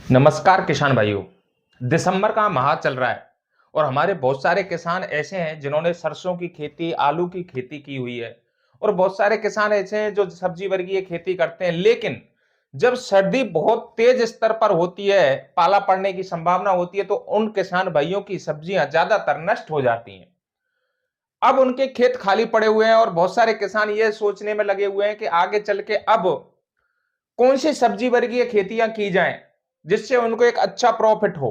नमस्कार किसान भाइयों। दिसंबर का माह चल रहा है और हमारे बहुत सारे किसान ऐसे हैं जिन्होंने सरसों की खेती, आलू की खेती की हुई है और बहुत सारे किसान ऐसे हैं जो सब्जी वर्गीय खेती करते हैं। लेकिन जब सर्दी बहुत तेज स्तर पर होती है, पाला पड़ने की संभावना होती है, तो उन किसान भाइयों की सब्जियां ज्यादातर नष्ट हो जाती हैं। अब उनके खेत खाली पड़े हुए हैं और बहुत सारे किसान ये सोचने में लगे हुए हैं कि आगे चल के अब कौन सी सब्जी वर्गीय खेतियां की जाएं जिससे उनको एक अच्छा प्रॉफिट हो।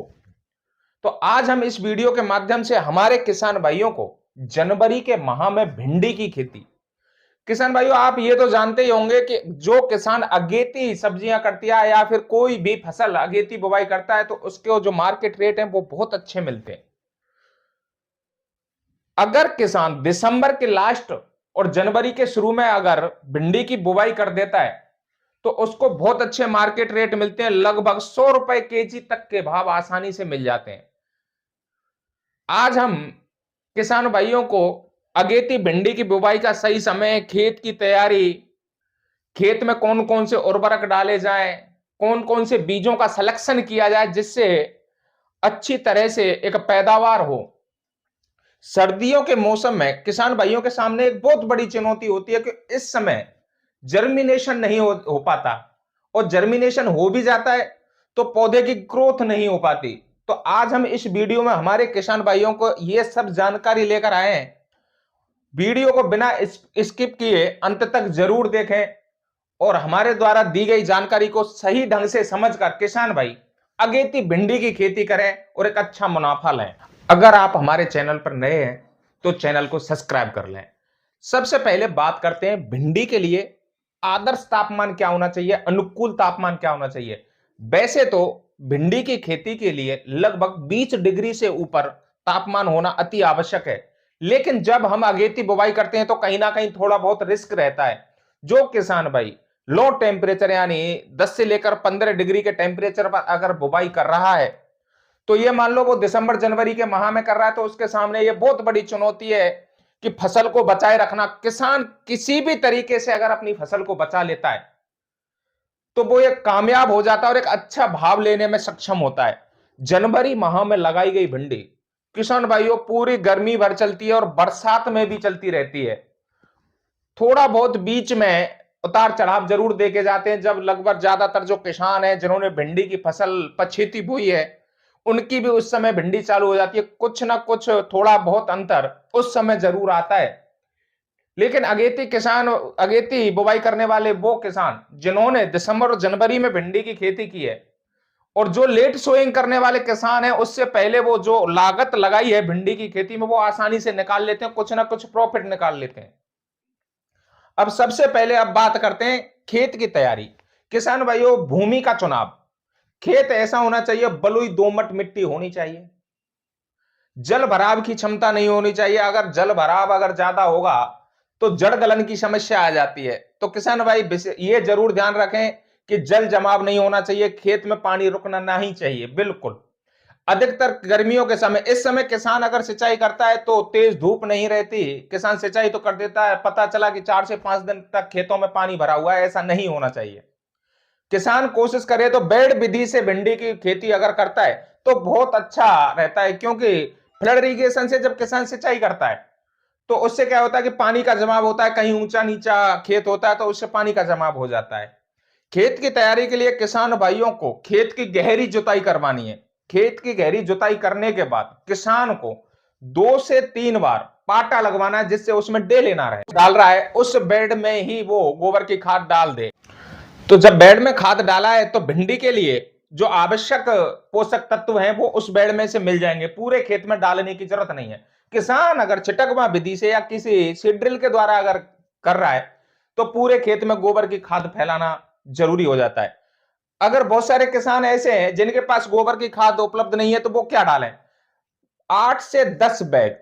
तो आज हम इस वीडियो के माध्यम से हमारे किसान भाइयों को जनवरी के माह में भिंडी की खेती। किसान भाइयों, आप ये तो जानते ही होंगे कि जो किसान अगेती सब्जियां करती है या फिर कोई भी फसल अगेती बुवाई करता है तो उसके जो मार्केट रेट हैं वो बहुत अच्छे मिलते हैं। अगर किसान दिसंबर के लास्ट और जनवरी के शुरू में अगर भिंडी की बुवाई कर देता है तो उसको बहुत अच्छे मार्केट रेट मिलते हैं। लगभग 100 रुपए केजी तक के भाव आसानी से मिल जाते हैं। आज हम किसान भाइयों को अगेती भिंडी की बुवाई का सही समय, खेत की तैयारी, खेत में कौन कौन से उर्वरक डाले जाएं, कौन कौन से बीजों का सिलेक्शन किया जाए जिससे अच्छी तरह से एक पैदावार हो। सर्दियों के मौसम में किसान भाइयों के सामने एक बहुत बड़ी चुनौती होती है कि इस समय जर्मिनेशन नहीं हो पाता, और जर्मिनेशन हो भी जाता है तो पौधे की ग्रोथ नहीं हो पाती। तो आज हम इस वीडियो में हमारे किसान भाइयों को यह सब जानकारी लेकर आए हैं। वीडियो को बिना स्किप किए अंत तक जरूर देखें और हमारे द्वारा दी गई जानकारी को सही ढंग से समझकर किसान भाई अगेती भिंडी की खेती करें और एक अच्छा मुनाफा लें। अगर आप हमारे चैनल पर नए हैं तो चैनल को सब्सक्राइब कर लें। सबसे पहले बात करते हैं भिंडी के लिए आदर्श तापमान क्या होना चाहिए, अनुकूल तापमान क्या होना चाहिए। वैसे तो भिंडी की खेती के लिए लगभग 20 डिग्री से ऊपर तापमान होना अति आवश्यक है। लेकिन जब हम अगेती बुवाई करते हैं तो कहीं ना कहीं थोड़ा बहुत रिस्क रहता है। जो किसान भाई लो टेम्परेचर यानी 10 से लेकर 15 डिग्री के टेम्परेचर पर अगर बुवाई कर रहा है, तो ये मान लो वो दिसंबर जनवरी के माह में कर रहा है, तो उसके सामने ये बहुत बड़ी चुनौती है कि फसल को बचाए रखना। किसान किसी भी तरीके से अगर अपनी फसल को बचा लेता है तो वो एक कामयाब हो जाता है और एक अच्छा भाव लेने में सक्षम होता है। जनवरी माह में लगाई गई भिंडी किसान भाइयों पूरी गर्मी भर चलती है और बरसात में भी चलती रहती है। थोड़ा बहुत बीच में उतार चढ़ाव जरूर देखे जाते हैं, जब लगभग ज्यादातर जो किसान हैं जिन्होंने भिंडी की फसल पछेती बोई है उनकी भी उस समय भिंडी चालू हो जाती है। कुछ ना कुछ थोड़ा बहुत अंतर उस समय जरूर आता है। लेकिन अगेती बुवाई करने वाले वो किसान जिन्होंने दिसंबर और जनवरी में भिंडी की खेती की है, और जो लेट सोइंग करने वाले किसान हैं उससे पहले वो जो लागत लगाई है भिंडी की खेती में वो आसानी से निकाल लेते हैं, कुछ ना कुछ प्रॉफिट निकाल लेते हैं। अब सबसे पहले अब बात करते हैं खेत की तैयारी। किसान भाइयों, भूमि का चुनाव। खेत ऐसा होना चाहिए, बलुई दोमट मिट्टी होनी चाहिए, जल भराव की क्षमता नहीं होनी चाहिए। अगर जल भराव अगर ज्यादा होगा तो जड़ गलन की समस्या आ जाती है। तो किसान भाई ये जरूर ध्यान रखें कि जल जमाव नहीं होना चाहिए, खेत में पानी रुकना नहीं चाहिए बिल्कुल। अधिकतर गर्मियों के समय, इस समय किसान अगर सिंचाई करता है तो तेज धूप नहीं रहती, किसान सिंचाई तो कर देता है, पता चला कि 4 से 5 दिन तक खेतों में पानी भरा हुआ है। ऐसा नहीं होना चाहिए। किसान कोशिश करे तो बेड विधि से भिंडी की खेती अगर करता है तो बहुत अच्छा रहता है, क्योंकि फ्लड इरिगेशन से जब किसान सिंचाई करता है तो उससे क्या होता है कि पानी का जमाव होता है, कहीं ऊंचा नीचा खेत होता है तो उससे पानी का जमाव हो जाता है। खेत की तैयारी के लिए किसान भाइयों को खेत की गहरी जुताई करवानी है। खेत की गहरी जुताई करने के बाद किसान को 2 से 3 बार पाटा लगवाना है, जिससे उसमें डेले ना रहे। डाल रहा है उस बेड में ही वो गोबर की खाद डाल दे। तो जब बेड में खाद डाला है तो भिंडी के लिए जो आवश्यक पोषक तत्व हैं वो उस बेड में से मिल जाएंगे, पूरे खेत में डालने की जरूरत नहीं है। किसान अगर छिटकवा विधि से या किसी सीड ड्रिल के द्वारा अगर कर रहा है तो पूरे खेत में गोबर की खाद फैलाना जरूरी हो जाता है। अगर बहुत सारे किसान ऐसे हैं जिनके पास गोबर की खाद उपलब्ध नहीं है तो वो क्या डालें, 8 से 10 बैग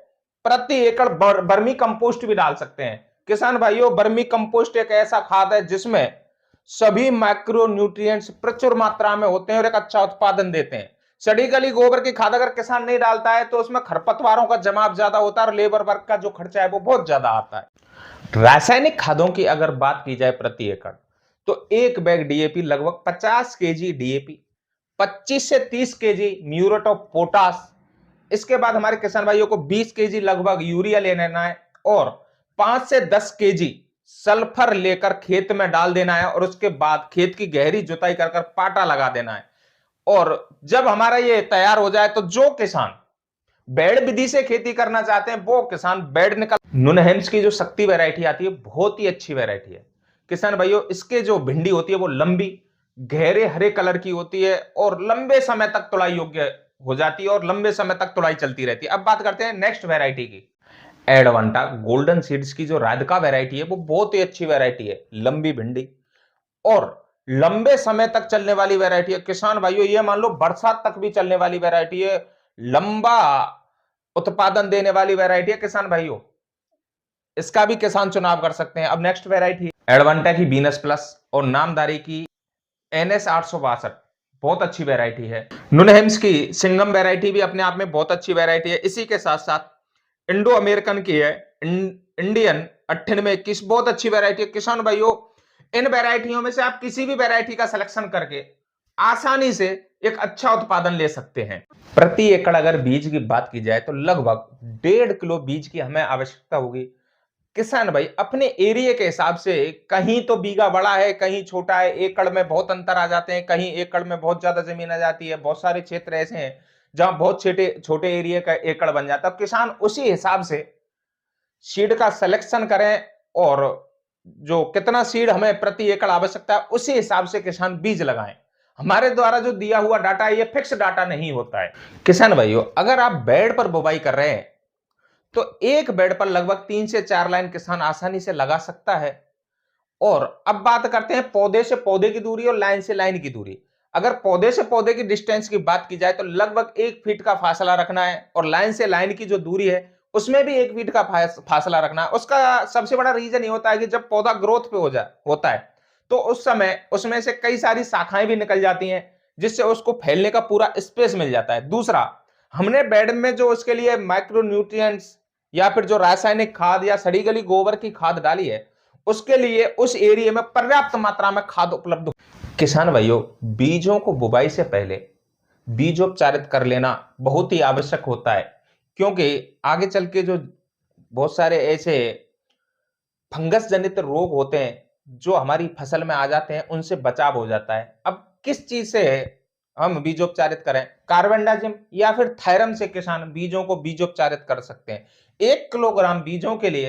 प्रति एकड़ बर्मी कंपोस्ट भी डाल सकते हैं। किसान भाइयों, बर्मी कंपोस्ट एक ऐसा खाद है जिसमें सभी माइक्रो न्यूट्रिएंट्स प्रचुर मात्रा में होते हैं और एक अच्छा उत्पादन देते हैं। सड़ी गली गोबर की खाद अगर किसान नहीं डालता है तो उसमें खरपतवारों का जमाव ज्यादा होता है और लेबर वर्क का जो खर्चा है वो बहुत ज्यादा आता है। रासायनिक खादों की अगर बात की जाए प्रति एकड़, तो एक बैग डीएपी लगभग 50 केजी डीएपी, 25 से 30 केजी म्यूरेट ऑफ पोटास, इसके बाद हमारे किसान भाइयों को 20 केजी लगभग यूरिया ले लेना है और 5 से 10 केजी सल्फर लेकर खेत में डाल देना है और उसके बाद खेत की गहरी जुताई कर कर पाटा लगा देना है। और जब हमारा ये तैयार हो जाए तो जो किसान बेड विधि से खेती करना चाहते हैं वो किसान बेड निकल नुनहेम्स की जो शक्ति वैरायटी आती है बहुत ही अच्छी वैरायटी है किसान भाइयों। इसके जो भिंडी होती है वो लंबी गहरे हरे कलर की होती है और लंबे समय तक तुड़ाई योग्य हो जाती है और लंबे समय तक तुड़ाई चलती रहती है। अब बात करते हैं नेक्स्ट वैरायटी की, एडवांटा गोल्डन सीड्स की जो राधिका वैरायटी है वो बहुत ही अच्छी वैरायटी है, लंबी भिंडी और लंबे समय तक चलने वाली वैरायटी है किसान भाइयों। ये मान लो बरसात तक भी चलने वाली वैरायटी है, लंबा उत्पादन देने वाली वैरायटी है किसान भाइयों, इसका भी किसान चुनाव कर सकते हैं। अब नेक्स्ट वैरायटी एडवांटा की बीनस प्लस और नामदारी की NS 862, बहुत अच्छी वैरायटी है। नुनहेम्स की सिंगम वैरायटी भी अपने आप में बहुत अच्छी वैरायटी है। इसी के साथ साथ इंडो अमेरिकन की है इंडियन 9821, बहुत अच्छी वैरायटी है किसान भाइयों। इन वैरायटियों में से आप किसी भी वैरायटी का सिलेक्शन करके आसानी से एक अच्छा उत्पादन ले सकते हैं। प्रति एकड़ अगर बीज की बात की जाए तो लगभग 1.5 किलो बीज की हमें आवश्यकता होगी किसान भाई। अपने एरिया के हिसाब से कहीं तो बीघा बड़ा है कहीं छोटा है, एकड़ में बहुत अंतर आ जाते हैं, कहीं एकड़ में बहुत ज्यादा जमीन आ जाती है। बहुत सारे क्षेत्र ऐसे हैं जहां बहुत छोटे छोटे एरिया का एकड़ बन जाता है। किसान उसी हिसाब से सीड का सिलेक्शन करें और जो कितना सीड हमें प्रति एकड़ आवश्यकता है उसी हिसाब से किसान बीज लगाएं। हमारे द्वारा जो दिया हुआ डाटा है ये फिक्स डाटा नहीं होता है किसान भाइयों। अगर आप बेड पर बुवाई कर रहे हैं तो एक बेड पर लगभग 3 से 4 लाइन किसान आसानी से लगा सकता है। और अब बात करते हैं पौधे से पौधे की दूरी और लाइन से लाइन की दूरी। अगर पौधे से पौधे की डिस्टेंस की बात की जाए तो लगभग 1 फीट का फासला रखना है और लाइन से लाइन की जो दूरी है उसमें भी 1 फीट का फासला रखना है। उसका सबसे बड़ा रीजन ये होता है कि जब पौधा ग्रोथ पे होता है तो उस समय उसमें से कई सारी शाखाएं भी निकल जाती हैं जिससे उसको फैलने का पूरा स्पेस मिल जाता है। दूसरा, हमने बेड में जो उसके लिए माइक्रो न्यूट्रिएंट्स या फिर जो रासायनिक खाद या सड़ी गली गोबर की खाद डाली है उसके लिए उस एरिया में पर्याप्त मात्रा में खाद उपलब्ध हो। किसान भाइयों, बीजों को बुवाई से पहले बीजोपचारित कर लेना बहुत ही आवश्यक होता है क्योंकि आगे चल के जो बहुत सारे ऐसे फंगस जनित रोग होते हैं जो हमारी फसल में आ जाते हैं उनसे बचाव हो जाता है। अब किस चीज से हम बीजोपचारित करें, कार्बेंडाजिम या फिर थायरम से किसान बीजों को बीजोपचारित कर सकते हैं। 1 किलोग्राम बीजों के लिए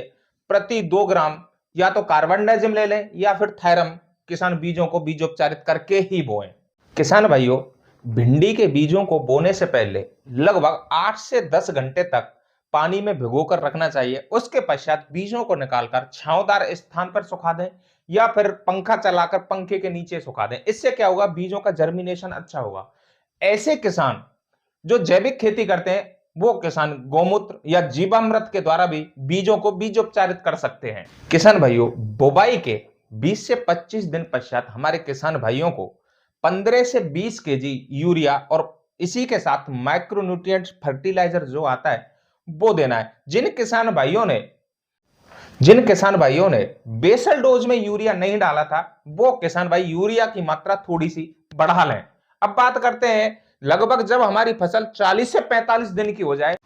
प्रति 2 ग्राम या तो कार्बेंडाजिम ले लें या फिर थायरम किसान बीजों को बीजोपचारित करके ही बोएं। किसान भाइयों, भिंडी के बीजों को बोने से पहले लगभग 8 से 10 घंटे तक पानी में भिगोकर रखना चाहिए। उसके पश्चात बीजों को निकालकर छांवदार स्थान पर सुखा दें या फिर पंखा चलाकर पंखे के नीचे सुखा दें। इससे क्या होगा, बीजों का जर्मिनेशन अच्छा होगा। ऐसे किसान जो जैविक खेती करते हैं वो किसान गौमूत्र या जीवामृत के द्वारा भी बीजों को बीजोपचारित कर सकते हैं। किसान भाइयों, बुवाई के 20 से 25 दिन पश्चात हमारे किसान भाइयों को 15 से 20 केजी यूरिया और इसी के साथ माइक्रोन्यूट्रिएंट्स फर्टिलाइजर जो आता है वो देना है। जिन किसान भाइयों ने बेसल डोज में यूरिया नहीं डाला था वो किसान भाई यूरिया की मात्रा थोड़ी सी बढ़ा लें। अब बात करते हैं लगभग जब हमारी फसल 40 से 45 दिन की हो जाए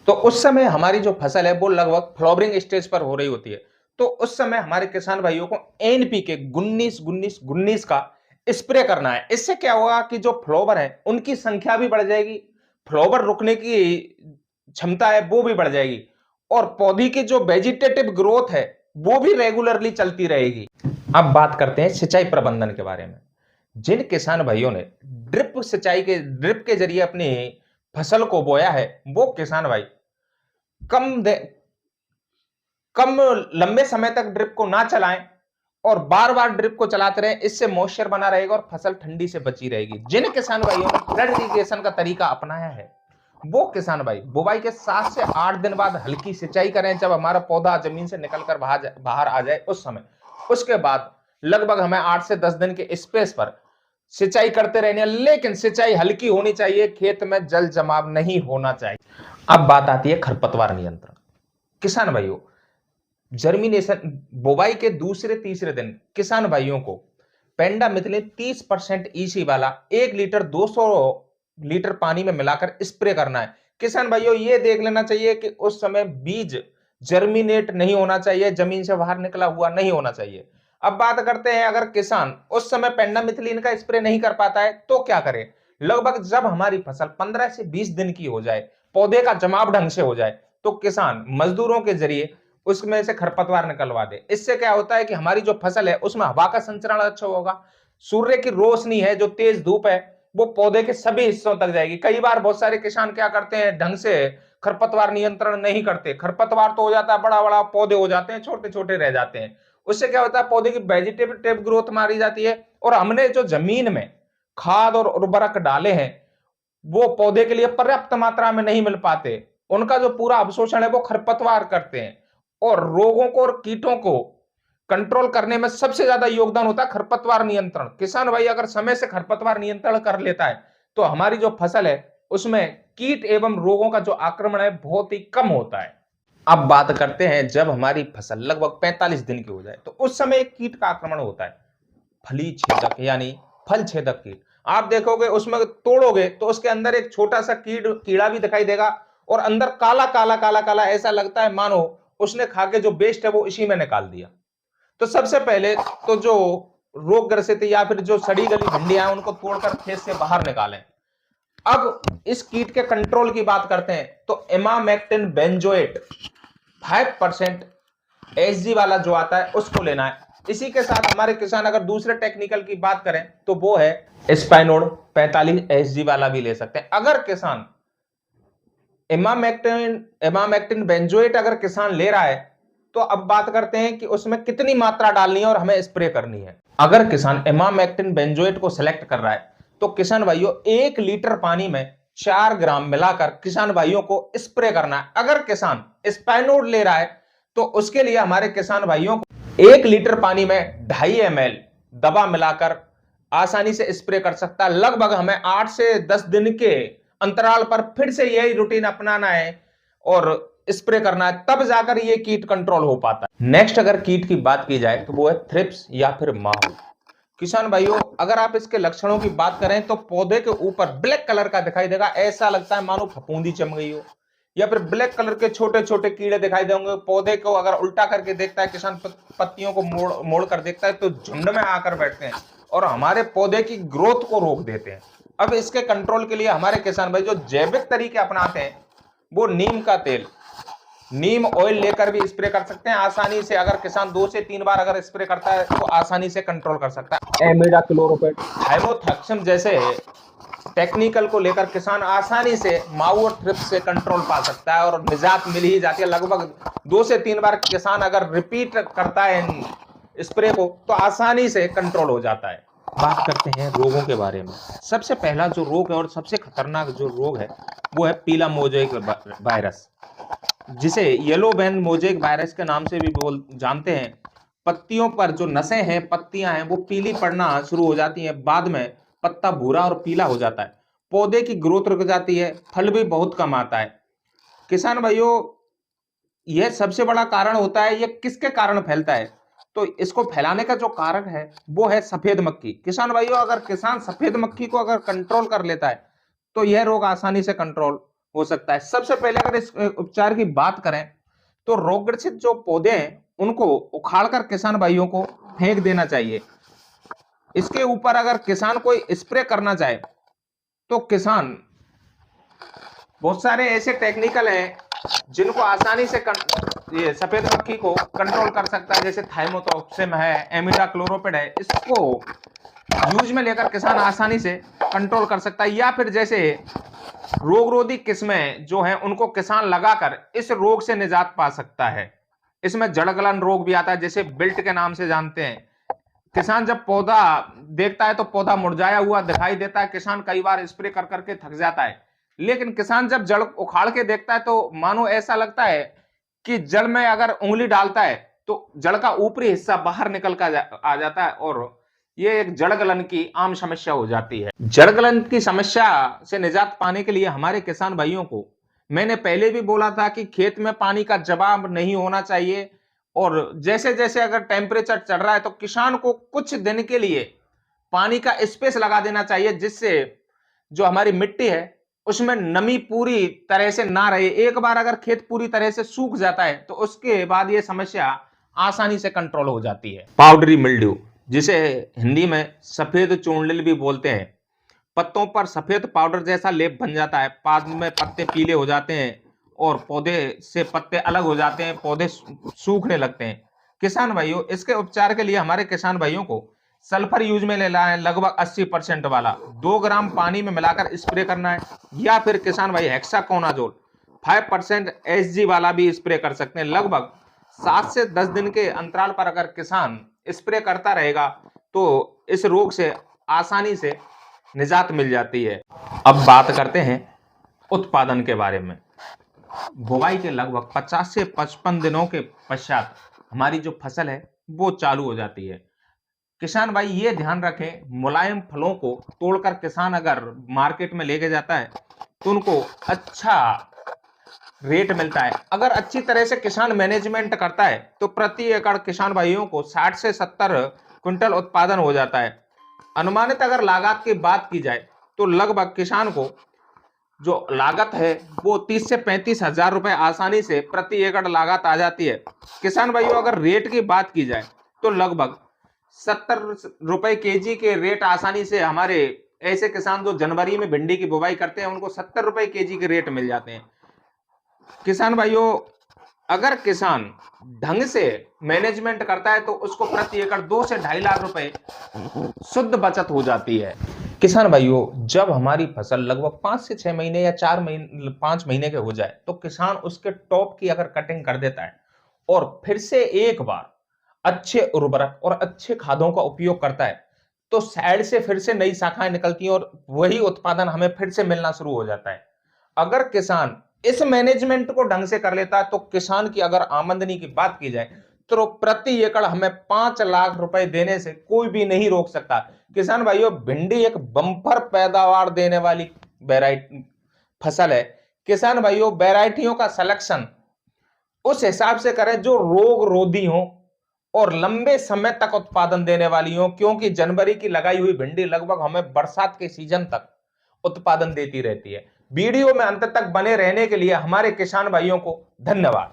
तो उस समय हमारी जो फसल है वो लगभग फ्लावरिंग स्टेज पर हो रही होती है। तो उस समय हमारे किसान भाइयों को NPK 19-19-19 का स्प्रे करना है। इससे क्या होगा कि जो फ्लावर है उनकी संख्या भी बढ़ जाएगी, फ्लावर रुकने की क्षमता है वो भी बढ़ जाएगी और पौधे की जो वेजिटेटिव ग्रोथ है वो भी रेगुलरली चलती रहेगी। अब बात करते हैं सिंचाई प्रबंधन के बारे में। जिन किसान भाइयों ने ड्रिप के जरिए अपनी फसल को बोया है वो किसान भाई कम लंबे समय तक ड्रिप को ना चलाएं और बार बार ड्रिप को चलाते रहें। इससे मॉइस्चर बना रहेगा और फसल ठंडी से बची रहेगी। जिन किसान भाइयों ने फ्लड इरिगेशन का तरीका अपनाया है वो किसान भाई बुवाई के 7 से 8 दिन बाद हल्की सिंचाई करें जब हमारा पौधा जमीन से निकलकर बाहर आ जाए उस समय। उसके बाद लगभग हमें 8 से 10 दिन के स्पेस पर सिंचाई करते रहने, लेकिन सिंचाई हल्की होनी चाहिए, खेत में जल जमाव नहीं होना चाहिए। अब बात आती है खरपतवार नियंत्रण। किसान भाइयों, जर्मिनेशन बुवाई के दूसरे तीसरे दिन किसान भाइयों को पेंडामिथिलिन 30% ईसी वाला 1 लीटर 200 लीटर पानी में मिलाकर स्प्रे करना है। किसान भाइयों ये देख लेना चाहिए कि उस समय बीज जर्मिनेट नहीं होना चाहिए, जमीन से बाहर निकला हुआ नहीं होना चाहिए। अब बात करते हैं, अगर किसान उस समय पेंडामिथिलिन का स्प्रे नहीं कर पाता है तो क्या करे। लगभग जब हमारी फसल 15 से 20 दिन की हो जाए, पौधे का जमाव ढंग से हो जाए, तो किसान मजदूरों के जरिए उसमें से खरपतवार निकलवा दे। इससे क्या होता है कि हमारी जो फसल है उसमें हवा का संचरण अच्छा होगा, सूर्य की रोशनी है, जो तेज धूप है, वो पौधे के सभी हिस्सों तक जाएगी। कई बार बहुत सारे किसान क्या करते हैं, ढंग से खरपतवार नियंत्रण नहीं करते, खरपतवार तो हो जाता है बड़ा बड़ा, पौधे हो जाते हैं छोटे छोटे रह जाते हैं। उससे क्या होता है, पौधे की वेजिटेटिव ग्रोथ मारी जाती है, और हमने जो जमीन में खाद और उर्वरक डाले हैं वो पौधे के लिए पर्याप्त मात्रा में नहीं मिल पाते। उनका जो पूरा अवशोषण है वो खरपतवार करते हैं, और रोगों को और कीटों को कंट्रोल करने में सबसे ज्यादा योगदान होता है खरपतवार नियंत्रण। किसान भाई अगर समय से खरपतवार नियंत्रण कर लेता है तो हमारी जो फसल है उसमें कीट एवं रोगों का जो आक्रमण है बहुत ही कम होता है। अब बात करते हैं, जब हमारी फसल लगभग 45 दिन की हो जाए तो उस समय एक कीट का आक्रमण होता है, फली छेदक यानी फल छेदक कीट। आप देखोगे उसमें तोड़ोगे तो उसके अंदर एक छोटा सा कीड़ा भी दिखाई देगा, और अंदर काला काला काला काला ऐसा लगता है मानो उसने खा के जो वेस्ट है वो इसी में निकाल दिया। तो सबसे पहले तो जो रोग ग्रसित या फिर जो सड़ी गली भिंडियां हैं उनको तोड़कर खेत से बाहर निकालें। अब इस कीट के कंट्रोल की बात करते हैं तो इमामेक्टिन बेंजोएट 5% एसजी वाला जो आता है उसको लेना है। इसी के साथ हमारे किसान अगर दूसरे टेक्निकल की बात करें तो वो है स्पाइनोड 45 एसजी वाला भी ले सकते हैं। अगर किसान इमामेक्टिन बेंजोएट अगर किसान ले रहा है तो अब बात करते हैं कि उसमें कितनी मात्रा डालनी है और हमें स्प्रे करनी है। अगर किसान इमामेक्टिन बेंजोएट को सिलेक्ट कर रहा है तो किसान भाइयों 1 लीटर पानी में 4 ग्राम मिलाकर किसान भाइयों को स्प्रे करना है। अगर किसान स्पाइनोड ले रहा है तो उसके लिए हमारे किसान भाइयों को 1 लीटर पानी में 2.5 ml दवा मिलाकर आसानी से स्प्रे कर सकता है। लगभग हमें 8 से 10 दिन के अंतराल पर फिर से यही रूटीन अपनाना है और स्प्रे करना है, तब जाकर ये कीट कंट्रोल हो पाता है। नेक्स्ट अगर कीट की बात की जाए तो वो है थ्रिप्स या फिर माहू। किसान भाइयों अगर आप इसके लक्षणों की बात करें तो पौधे के ऊपर ब्लैक कलर का दिखाई देगा, ऐसा लगता है मानो फफूंदी चम गई हो, या फिर ब्लैक कलर के छोटे छोटे कीड़े दिखाई देंगे। पौधे को अगर उल्टा करके देखता है किसान, पत्तियों को मोड़ मोड़ कर देखता है तो झुंड में आकर बैठते हैं और हमारे पौधे की ग्रोथ को रोक देते हैं। अब इसके कंट्रोल के लिए हमारे किसान भाई जो जैविक तरीके अपनाते हैं वो नीम का तेल, नीम ऑयल लेकर भी स्प्रे कर सकते हैं आसानी से। अगर किसान 2 से 3 बार अगर स्प्रे करता है तो आसानी से कंट्रोल कर सकता है। एमिडाक्लोरोपिड, थाइमोथैक्सम जैसे टेक्निकल को लेकर किसान आसानी से माऊ और थ्रिप्स से कंट्रोल पा सकता है और निजात मिल ही जाती है। लगभग 2 से 3 बार किसान अगर रिपीट करता है स्प्रे को तो आसानी से कंट्रोल हो जाता है। बात करते हैं रोगों के बारे में। सबसे पहला जो रोग है और सबसे खतरनाक जो रोग है वो है पीला मोज़ेक वायरस, जिसे येलो वेन मोज़ेक वायरस के नाम से भी जानते हैं। पत्तियों पर जो नसें हैं, पत्तियां हैं, वो पीली पड़ना शुरू हो जाती हैं। बाद में पत्ता भूरा और पीला हो जाता है, पौधे की ग्रोथ रुक जाती है, फल भी बहुत कम आता है। किसान भाइयों यह सबसे बड़ा कारण होता है। यह किसके कारण फैलता है? तो इसको फैलाने का जो कारण है वो है सफेद मक्खी। किसान भाइयों अगर किसान सफेद मक्खी को अगर कंट्रोल कर लेता है तो यह रोग आसानी से कंट्रोल हो सकता है। सबसे पहले अगर इस उपचार की बात करें तो रोगग्रसित जो पौधे हैं उनको उखाड़कर किसान भाइयों को फेंक देना चाहिए। इसके ऊपर अगर किसान कोई स्प्रे करना चाहे तो किसान बहुत सारे ऐसे टेक्निकल हैं जिनको आसानी से ये सफेद मक्खी को कंट्रोल कर सकता है, जैसे थाइमोथैक्सम है, एमिडाक्लोरोपिड है। इसको यूज में लेकर किसान आसानी से कंट्रोल कर सकता है। या फिर जैसे रोगरोधी किस्में जो हैं उनको किसान लगाकर इस रोग से निजात पा सकता है। इसमें जड़गलन रोग भी आता है, जैसे बिल्ट के नाम से जानते हैं। किसान जब पौधा देखता है तो पौधा मुरझाया हुआ दिखाई देता है। किसान कई बार स्प्रे कर करके थक जाता है, लेकिन किसान जब जड़ उखाड़ के देखता है तो मानो ऐसा लगता है कि जड़ में अगर उंगली डालता है तो जड़ का ऊपरी हिस्सा बाहर निकल कर आ जाता है, और ये एक जड़ गलन की आम समस्या हो जाती है। जड़ गलन की समस्या से निजात पाने के लिए हमारे किसान भाइयों को मैंने पहले भी बोला था कि खेत में पानी का जवाब नहीं होना चाहिए, और जैसे जैसे अगर टेम्परेचर चढ़ रहा है तो किसान को कुछ दिन के लिए पानी का स्पेस लगा देना चाहिए, जिससे जो हमारी मिट्टी है उसमें नमी पूरी तरह से ना रहे। एक बार अगर खेत पूरी तरह से सूख जाता है तो उसके बाद ये समस्या आसानी से कंट्रोल हो जाती है। पाउडरी मिल्ड्यू, जिसे हिंदी में सफेद चूर्णिल भी बोलते हैं, पत्तों पर सफेद पाउडर जैसा लेप बन जाता है, बाद में पत्ते पीले हो जाते हैं और पौधे से पत्ते अलग हो जाते हैं, पौधे सूखने लगते हैं। किसान भाइयों, इसके उपचार के लिए हमारे किसान भाइयों को सल्फर यूज में लेना है, लगभग 80% वाला 2 ग्राम पानी में मिलाकर स्प्रे करना है, या फिर किसान भाई हेक्साकोनाजोल 5% एसजी वाला भी स्प्रे कर सकते हैं। लगभग 7 से 10 दिन के अंतराल पर अगर किसान स्प्रे करता रहेगा तो इस रोग से आसानी से निजात मिल जाती है। अब बात करते हैं उत्पादन के बारे में। बुवाई के लगभग 50 से 55 दिनों के पश्चात हमारी जो फसल है वो चालू हो जाती है। किसान भाई ये ध्यान रखें, मुलायम फलों को तोड़कर किसान अगर मार्केट में लेके जाता है तो उनको अच्छा रेट मिलता है। अगर अच्छी तरह से किसान मैनेजमेंट करता है तो प्रति एकड़ किसान भाइयों को 60 से 70 क्विंटल उत्पादन हो जाता है। अनुमानित अगर लागत की बात की जाए तो लगभग किसान को जो लागत है वो 30 से 35 हजार रुपए आसानी से प्रति एकड़ लागत आ जाती है। किसान भाइयों, अगर रेट की बात की जाए तो लगभग 70 रुपए केजी के रेट आसानी से हमारे ऐसे किसान जो जनवरी में भिंडी की बुवाई करते हैं उनको 70 रुपए केजी के रेट मिल जाते हैं। किसान भाइयों, अगर किसान ढंग से मैनेजमेंट करता है तो उसको प्रति एकड़ 2 से 2.5 लाख रुपए शुद्ध बचत हो जाती है। किसान भाइयों, जब हमारी फसल लगभग 5 से 6 महीने या 5 महीने के हो जाए तो किसान उसके टॉप की अगर कटिंग कर देता है और फिर से एक बार अच्छे उर्वरक और अच्छे खादों का उपयोग करता है तो साइड से फिर से नई शाखाएं निकलती हैं और वही उत्पादन हमें फिर से मिलना शुरू हो जाता है। अगर किसान इस मैनेजमेंट को ढंग से कर लेता है तो किसान की अगर आमदनी की बात की जाए तो प्रति एकड़ हमें 5 लाख रुपए देने से कोई भी नहीं रोक सकता। किसान भाइयों, भिंडी एक बम्पर पैदावार देने वाली वैरायटी फसल है। किसान भाइयों, वैरायटियों का सिलेक्शन उस हिसाब से करें जो रोग रोधी हो और लंबे समय तक उत्पादन देने वाली हो, क्योंकि जनवरी की लगाई हुई भिंडी लगभग हमें बरसात के सीजन तक उत्पादन देती रहती है। वीडियो में अंत तक बने रहने के लिए हमारे किसान भाइयों को धन्यवाद।